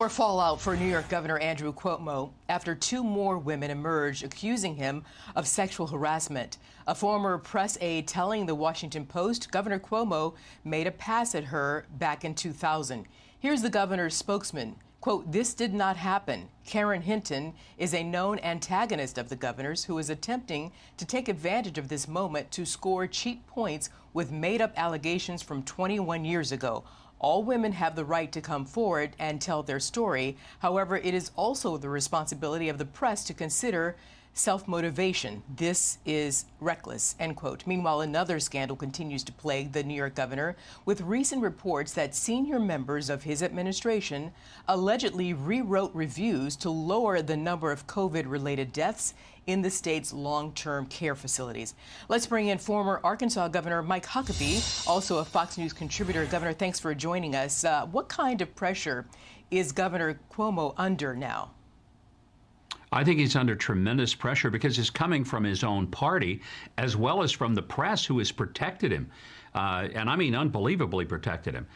More fallout for New York Governor Andrew Cuomo after two more women emerged accusing him of sexual harassment. A former press aide telling the Washington Post Governor Cuomo made a pass at her back in 2000. Here's the governor's spokesman. Quote, "This did not happen. Karen Hinton is a known antagonist of the governor's who is attempting to take advantage of this moment to score cheap points with made-up allegations from 21 years ago. All women have the right to come forward and tell their story. However, it is also the responsibility of the press to consider self-motivation. This is reckless," end quote. Meanwhile, another scandal continues to plague the New York governor, with recent reports that senior members of his administration allegedly rewrote reviews to lower the number of COVID-related deaths in the state's long-term care facilities. Let's bring in former Arkansas Governor Mike Huckabee, also a Fox News contributor. Governor, thanks for joining us. What kind of pressure is Governor Cuomo under now? I think he's under tremendous pressure because it's coming from his own party as well as from the press, who has protected him. And I mean unbelievably protected him.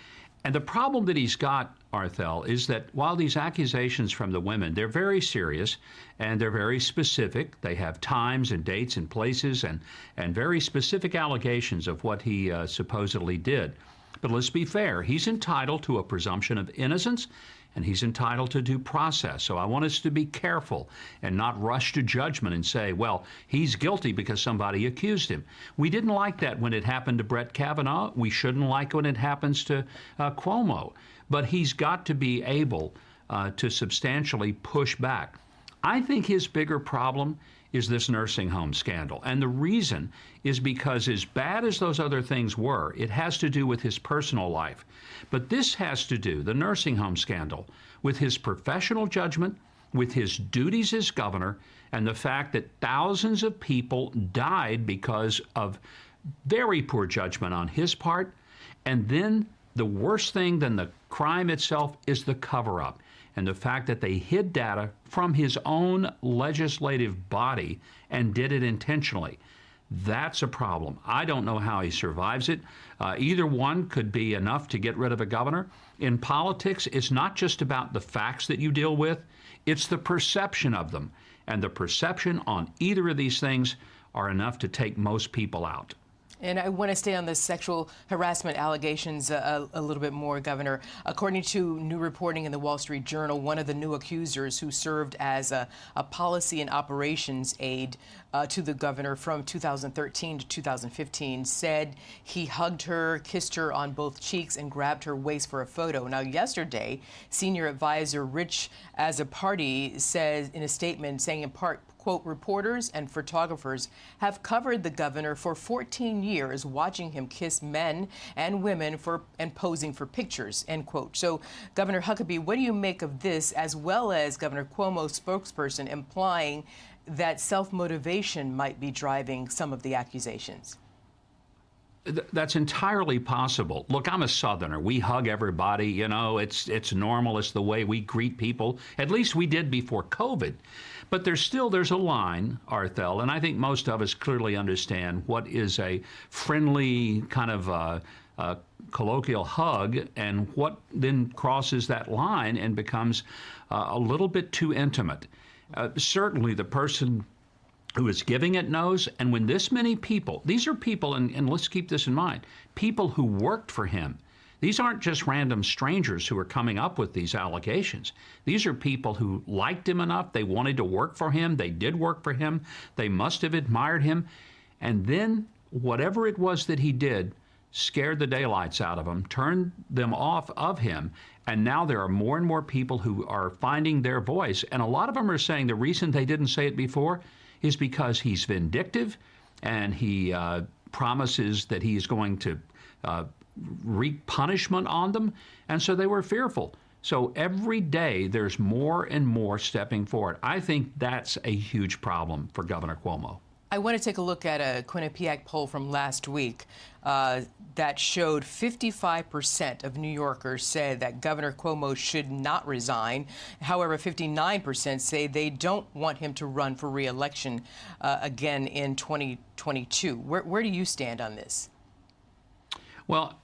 And the problem that he's got, Arthel, is that while these accusations from the women, they're very serious and they're very specific. They have times and dates and places and very specific allegations of what he supposedly did. But let's be fair, he's entitled to a presumption of innocence, and he's entitled to due process. So I want us to be careful and not rush to judgment and say, well, he's guilty because somebody accused him. We didn't like that when it happened to Brett Kavanaugh. We shouldn't like when it happens to Cuomo. But he's got to be able to substantially push back. I think his bigger problem is this nursing home scandal. And the reason is because, as bad as those other things were, it has to do with his personal life. But this has to do, the nursing home scandal, with his professional judgment, with his duties as governor, and the fact that thousands of people died because of very poor judgment on his part. And then the worst thing than the crime itself is the cover-up, and the fact that they hid data from his own legislative body and did it intentionally. That's a problem. I don't know how he survives it. Either one could be enough to get rid of a governor. In politics, it's not just about the facts that you deal with, it's the perception of them. And the perception on either of these things are enough to take most people out. And I want to stay on the sexual harassment allegations a little bit more, Governor. According to new reporting in the Wall Street Journal, one of the new accusers, who served as a policy and operations aide to the governor from 2013 to 2015, said he hugged her, kissed her on both cheeks, and grabbed her waist for a photo. Now, yesterday, senior advisor Rich Azzopardi says in a statement, saying in part, quote, "Reporters and photographers have covered the governor for 14 years, watching him kiss men and women and posing for pictures," end quote. So, Governor Huckabee, what do you make of this, as well as Governor Cuomo's spokesperson implying that self-motivation might be driving some of the accusations? That's entirely possible. Look, I'm a Southerner. We hug everybody. You know, it's normal. It's the way we greet people. At least we did before COVID. But there's a line, Arthel, and I think most of us clearly understand what is a friendly kind of colloquial hug and what then crosses that line and becomes a little bit too intimate. Certainly the person who is giving it knows, and when this many people, these are people, and let's keep this in mind, people who worked for him. These aren't just random strangers who are coming up with these allegations. These are people who liked him enough, they wanted to work for him, they did work for him, they must have admired him, and then whatever it was that he did scared the daylights out of them, turned them off of him, and now there are more and more people who are finding their voice, and a lot of them are saying the reason they didn't say it before is because he's vindictive and he promises that he's going to wreak punishment on them, and so they were fearful. So every day there's more and more stepping forward. I think that's a huge problem for Governor Cuomo. I want to take a look at a Quinnipiac poll from last week that showed 55% of New Yorkers said that Governor Cuomo should not resign. However, 59% say they don't want him to run for re-election again in 2022. Where do you stand on this? Well,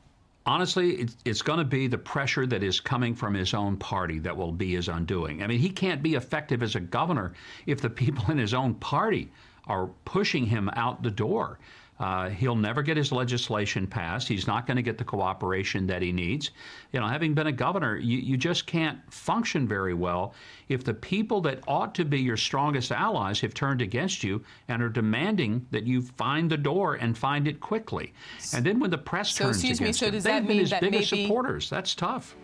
Honestly, it's going to be the pressure that is coming from his own party that will be his undoing. I mean, he can't be effective as a governor if the people in his own party are pushing him out the door. He'll never get his legislation passed. He's not going to get the cooperation that he needs. You know, having been a governor, you just can't function very well if the people that ought to be your strongest allies have turned against you and are demanding that you find the door and find it quickly. And then when the press turns against him, they've been his biggest supporters. That's tough.